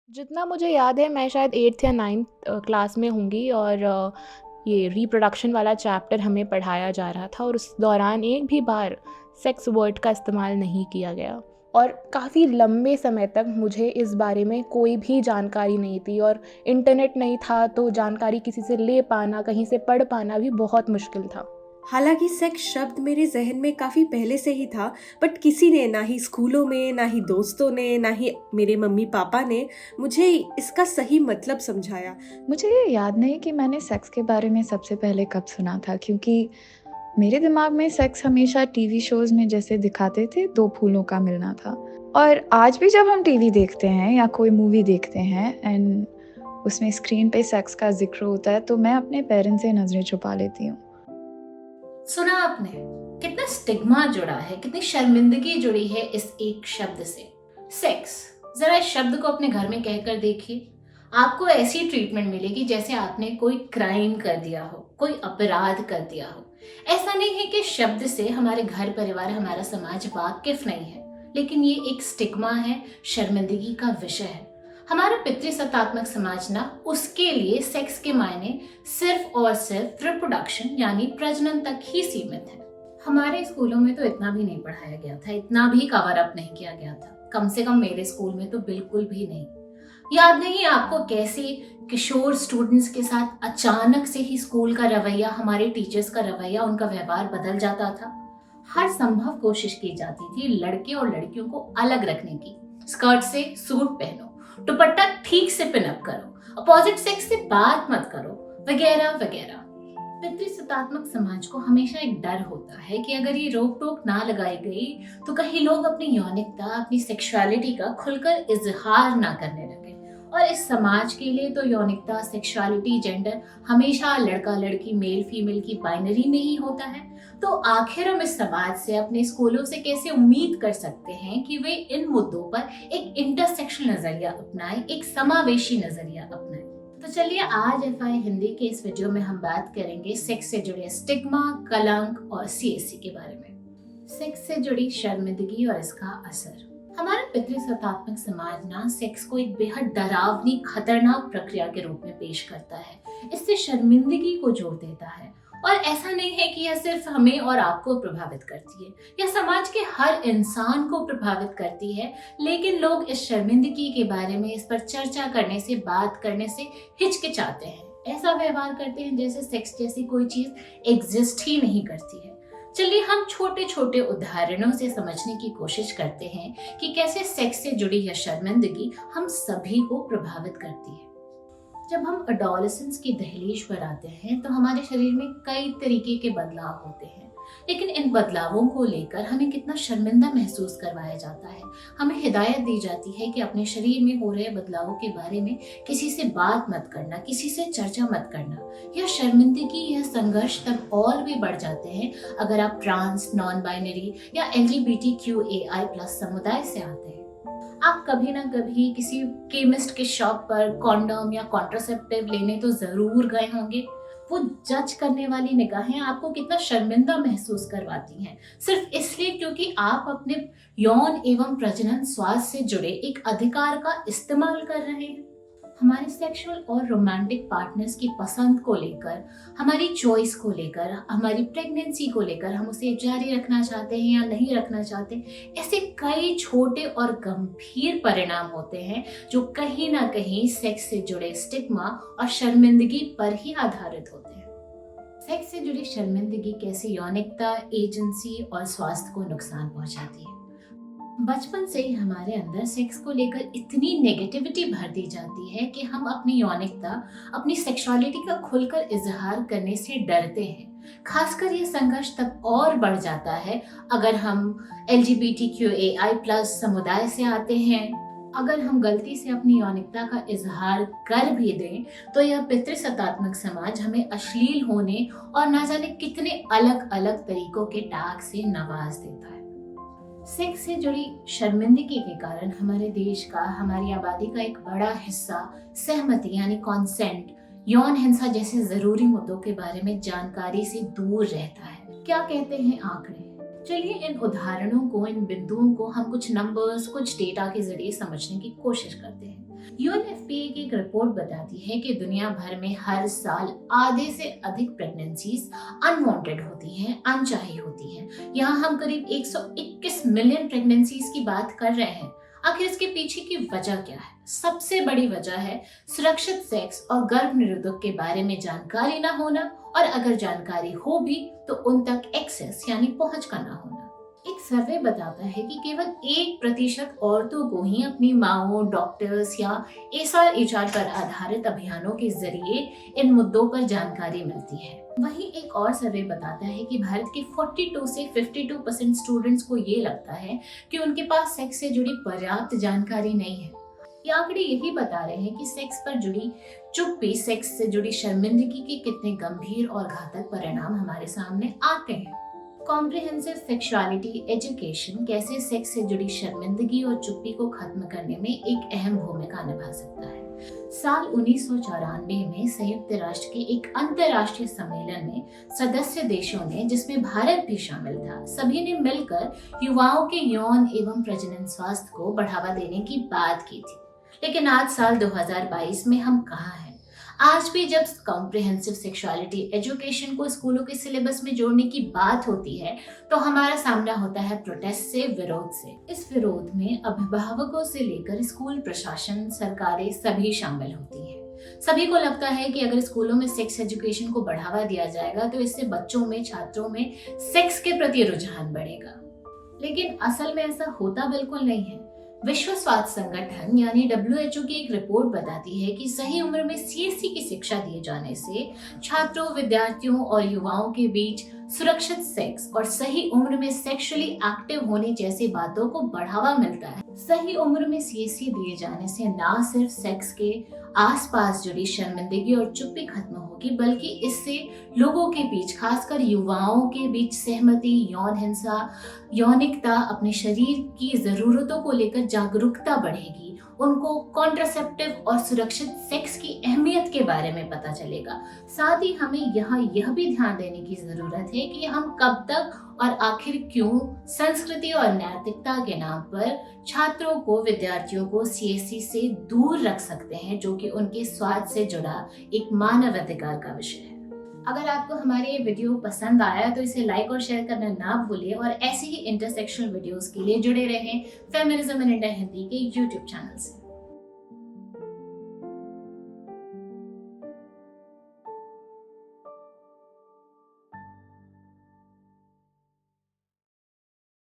जितना मुझे याद है मैं शायद 8th या 9th क्लास में होंगी और ये रिप्रोडक्शन वाला चैप्टर हमें पढ़ाया जा रहा था और उस दौरान एक भी बार सेक्स वर्ड का इस्तेमाल नहीं किया गया और काफ़ी लंबे समय तक मुझे इस बारे में कोई भी जानकारी नहीं थी और इंटरनेट नहीं था तो जानकारी किसी से ले पाना, कहीं से पढ़ पाना भी बहुत मुश्किल था। हालांकि सेक्स शब्द मेरे जहन में काफ़ी पहले से ही था, बट किसी ने, ना ही स्कूलों में, ना ही दोस्तों ने, ना ही मेरे मम्मी पापा ने मुझे इसका सही मतलब समझाया। मुझे ये याद नहीं कि मैंने सेक्स के बारे में सबसे पहले कब सुना था, क्योंकि मेरे दिमाग में सेक्स हमेशा टीवी शोज में जैसे दिखाते थे, दो फूलों का मिलना था। और आज भी जब हम टीवी देखते हैं या कोई मूवी देखते हैं एंड उसमें स्क्रीन पे सेक्स का जिक्र होता है तो मैं अपने पेरेंट्स से नजरें छुपा लेती हूँ। सुना आपने कितना स्टिग्मा जुड़ा है, कितनी शर्मिंदगी जुड़ी है इस एक शब्द से, सेक्स। जरा इस शब्द को अपने घर में कहकर देखिए, आपको ऐसी ट्रीटमेंट मिलेगी जैसे आपने कोई क्राइम कर दिया हो, कोई अपराध कर दिया हो। ऐसा नहीं है कि शब्द से हमारे घर परिवार, हमारा समाज वाकिफ नहीं है, लेकिन ये एक स्टिग्मा है, शर्मिंदगी का विषय है। हमारा पितृसत्तात्मक समाज ना उसके लिए सेक्स के मायने सिर्फ और सिर्फ रिप्रोडक्शन यानी प्रजनन तक ही सीमित है। हमारे स्कूलों में तो इतना भी नहीं पढ़ाया गया था, इतना भी कवर अप नहीं किया गया था, कम से कम मेरे स्कूल में तो बिल्कुल भी नहीं। याद नहीं आपको कैसे किशोर स्टूडेंट्स के साथ अचानक से ही स्कूल का रवैया, हमारे टीचर्स का रवैया, उनका व्यवहार बदल जाता था। हर संभव कोशिश की जाती थी लड़के और लड़कियों को अलग रखने की। स्कर्ट से सूट पहनो, दुपट्टा ठीक से पिनअप करो, अपोजिट सेक्स से बात मत करो, वगैरह वगैरह। पितृसत्तात्मक समाज को हमेशा एक डर होता है कि अगर ये रोक टोक ना लगाई गई तो कहीं लोग अपनी यौनिकता, अपनी सेक्सुअलिटी का खुलकर इजहार ना करने लगे। और इस समाज के लिए तो यौनिकता, सेक्सुअलिटी, जेंडर हमेशा लड़का लड़की, मेल फीमेल की बाइनरी में ही होता है। तो आखिर हम इस समाज से, अपने स्कूलों से कैसे उम्मीद कर सकते हैं कि वे इन मुद्दों पर एक इंटरसेक्शनल नजरिया अपनाएं, एक समावेशी नजरिया अपनाएं। तो चलिए आज FI हिंदी के इस वीडियो में हम बात करेंगे सेक्स से जुड़े स्टिग्मा, कलंक और CSC के बारे में। सेक्स से जुड़ी शर्मिंदगी और इसका असर। हमारा पितृसत्तात्मक समाज ना सेक्स को एक बेहद डरावनी, खतरनाक प्रक्रिया के रूप में पेश करता है। इससे शर्मिंदगी को जोड़ देता है। और ऐसा नहीं है कि यह सिर्फ हमें और आपको प्रभावित करती है, यह समाज के हर इंसान को प्रभावित करती है, लेकिन लोग इस शर्मिंदगी के बारे में, इस पर चर्चा करने से, बात करने से हिचकिचाते हैं। ऐसा व्यवहार करते हैं जैसे सेक्स जैसी कोई चीज एग्जिस्ट ही नहीं करती है। चलिए हम छोटे छोटे उदाहरणों से समझने की कोशिश करते हैं कि कैसे सेक्स से जुड़ी यह शर्मिंदगी हम सभी को प्रभावित करती है। जब हम एडोलेसेंस की दहलीज पर आते हैं तो हमारे शरीर में कई तरीके के बदलाव होते हैं, लेकिन इन बदलावों को लेकर हमें कितना शर्मिंदा महसूस करवाया जाता है। हमें हिदायत दी जाती है कि अपने शरीर में हो रहे बदलावों के बारे में किसी से बात मत करना, किसी से चर्चा मत करना। यह शर्मिंदगी, यह संघर्ष तब और भी बढ़ जाते हैं अगर आप ट्रांस, नॉन बाइनरी या LGBTQAI+ समुदाय से आते हैं। आप कभी ना कभी किसी केमिस्ट के शॉप पर कॉन्डोम या कॉन्ट्रासेप्टिव लेने तो जरूर गए होंगे। वो जज करने वाली निगाहें आपको कितना शर्मिंदा महसूस करवाती हैं, सिर्फ इसलिए क्योंकि आप अपने यौन एवं प्रजनन स्वास्थ्य से जुड़े एक अधिकार का इस्तेमाल कर रहे हैं। हमारे सेक्सुअल और रोमांटिक पार्टनर्स की पसंद को लेकर, हमारी चॉइस को लेकर, हमारी प्रेगनेंसी को लेकर हम उसे जारी रखना चाहते हैं या नहीं रखना चाहते, ऐसे कई छोटे और गंभीर परिणाम होते हैं जो कहीं ना कहीं सेक्स से जुड़े स्टिग्मा और शर्मिंदगी पर ही आधारित होते हैं। सेक्स से जुड़ी शर्मिंदगी कैसे यौनिकता, एजेंसी और स्वास्थ्य को नुकसान पहुंचाती है। बचपन से ही हमारे अंदर सेक्स को लेकर इतनी नेगेटिविटी भर दी जाती है कि हम अपनी यौनिकता, अपनी सेक्सुअलिटी का खुलकर इजहार करने से डरते हैं। खासकर ये संघर्ष तब और बढ़ जाता है अगर हम LGBTQAI+ समुदाय से आते हैं। अगर हम गलती से अपनी यौनिकता का इजहार कर भी दें तो यह पितृसत्तात्मक समाज हमें अश्लील होने और ना जाने कितने अलग अलग तरीकों के टैग से नवाज देता है। सेक्स से जुड़ी शर्मिंदगी के कारण हमारे देश का, हमारी आबादी का एक बड़ा हिस्सा सहमति यानी कॉन्सेंट, यौन हिंसा जैसे जरूरी मुद्दों के बारे में जानकारी से दूर रहता है। क्या कहते हैं आंकड़े? चलिए इन उदाहरणों को, इन बिंदुओं को हम कुछ नंबर्स, कुछ डेटा के जरिए समझने की कोशिश करते हैं। UNFPA की एक रिपोर्ट बताती है कि दुनिया भर में हर साल आधे से अधिक प्रेगनेंसीज अनवांटेड होती हैं, अनचाही होती हैं। यहाँ हम करीब 121 मिलियन प्रेगनेंसीज की बात कर रहे हैं। आखिर इसके पीछे की वजह क्या है? सबसे बड़ी वजह है सुरक्षित सेक्स और गर्भ निरोधक के बारे में जानकारी ना होना, और अगर जानकारी हो भी तो उन तक एक्सेस यानी पहुंच का ना होना। एक सर्वे बताता है कि केवल 1% औरतों को ही अपनी माओ, डॉक्टर्स या SRHR पर आधारित अभियानों के जरिए इन मुद्दों पर जानकारी मिलती है। वहीं एक और सर्वे बताता है कि भारत के 42 से 52% स्टूडेंट्स को ये लगता है कि उनके पास सेक्स से जुड़ी पर्याप्त जानकारी नहीं है। ये आंकड़े यही बता रहे हैं कि सेक्स पर जुड़ी चुप्पी, सेक्स से जुड़ी शर्मिंदगी के कितने गंभीर और घातक परिणाम हमारे सामने आते हैं। कॉम्प्रिहेंसिव सेक्सुअलिटी एजुकेशन कैसे सेक्स से जुड़ी शर्मिंदगी और चुप्पी को खत्म करने में एक अहम भूमिका निभा सकता है। साल 1994 में संयुक्त राष्ट्र के एक अंतर्राष्ट्रीय सम्मेलन में सदस्य देशों ने, जिसमें भारत भी शामिल था, सभी ने मिलकर युवाओं के यौन एवं प्रजनन स्वास्थ्य को बढ़ावा देने की बात की थी। लेकिन आज साल 2022 में हम कहाँ हैं? आज भी जब कॉम्प्रिहेंसिव सेक्सुअलिटी एजुकेशन को स्कूलों के सिलेबस में जोड़ने की बात होती है तो हमारा सामना होता है प्रोटेस्ट से, विरोध से। इस विरोध में अभिभावकों से लेकर स्कूल प्रशासन, सरकारें सभी शामिल होती हैं। सभी को लगता है कि अगर स्कूलों में सेक्स एजुकेशन को बढ़ावा दिया जाएगा तो इससे बच्चों में, छात्रों में सेक्स के प्रति रुझान बढ़ेगा। लेकिन असल में ऐसा होता बिल्कुल नहीं है। विश्व स्वास्थ्य संगठन यानी WHO की एक रिपोर्ट बताती है कि सही उम्र में CSC की शिक्षा दिए जाने से छात्रों, विद्यार्थियों और युवाओं के बीच सुरक्षित सेक्स और सही उम्र में सेक्सुअली एक्टिव होने जैसी बातों को बढ़ावा मिलता है। सही उम्र में CSC दिए जाने से न सिर्फ सेक्स के आसपास जुड़ी शर्मिंदगी और चुप्पी खत्म होगी, बल्कि इससे लोगों के बीच, खासकर युवाओं के बीच सहमति, यौन हिंसा, यौनिकता, अपने शरीर की जरूरतों को लेकर जागरूकता बढ़ेगी। उनको कॉन्ट्रासेप्टिव और सुरक्षित सेक्स की अहमियत के बारे में पता चलेगा। साथ ही हमें यहाँ यह भी ध्यान देने की जरूरत है कि हम कब तक और आखिर क्यों संस्कृति और नैतिकता के नाम पर छात्रों को, विद्यार्थियों को CSC से दूर रख सकते हैं, जो कि उनके स्वास्थ्य से जुड़ा एक मानव अधिकार का विषय है। अगर आपको हमारे ये वीडियो पसंद आया तो इसे लाइक और शेयर करना ना भूलिए, और ऐसे ही इंटरसेक्शनल वीडियोस के लिए जुड़े रहें फेमिनिज्म इन इंडिया हिंदी के YouTube चैनल से।